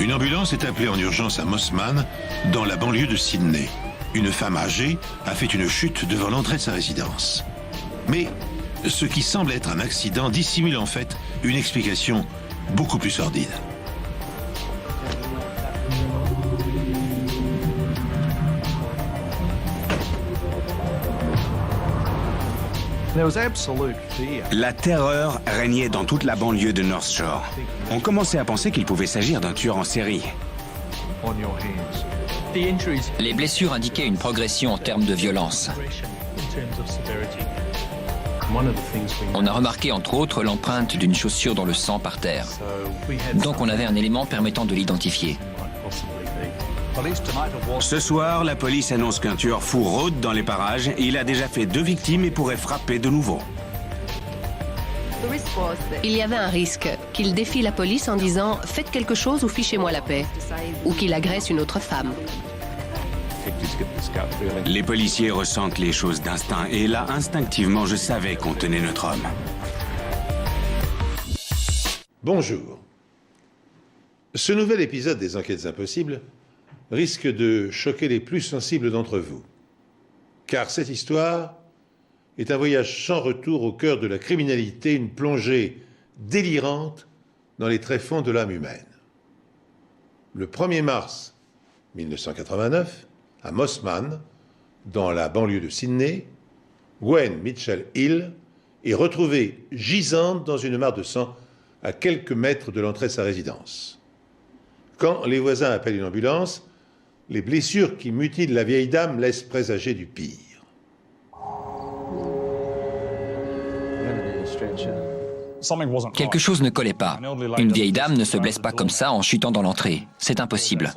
Une ambulance est appelée en urgence à Mossman, dans la banlieue de Sydney. Une femme âgée a fait une chute devant l'entrée de sa résidence. Mais ce qui semble être un accident dissimule en fait une explication beaucoup plus sordide. La terreur régnait dans toute la banlieue de North Shore. On commençait à penser qu'il pouvait s'agir d'un tueur en série. Les blessures indiquaient une progression en termes de violence. On a remarqué entre autres l'empreinte d'une chaussure dans le sang par terre. Donc on avait un élément permettant de l'identifier. Ce soir, la police annonce qu'un tueur fou rôde dans les parages. Il a déjà fait 2 victimes et pourrait frapper de nouveau. Il y avait un risque qu'il défie la police en disant « Faites quelque chose ou fichez-moi la paix » ou qu'il agresse une autre femme. Les policiers ressentent les choses d'instinct et là, instinctivement, je savais qu'on tenait notre homme. Bonjour. Ce nouvel épisode des Enquêtes Impossibles risque de choquer les plus sensibles d'entre vous. Car cette histoire est un voyage sans retour au cœur de la criminalité, une plongée délirante dans les tréfonds de l'âme humaine. Le 1er mars 1989, à Mossman, dans la banlieue de Sydney, Gwen Mitchell Hill est retrouvée gisante dans une mare de sang à quelques mètres de l'entrée de sa résidence. Quand les voisins appellent une ambulance, les blessures qui mutilent la vieille dame laissent présager du pire. Quelque chose ne collait pas. Une vieille dame ne se blesse pas comme ça en chutant dans l'entrée. C'est impossible.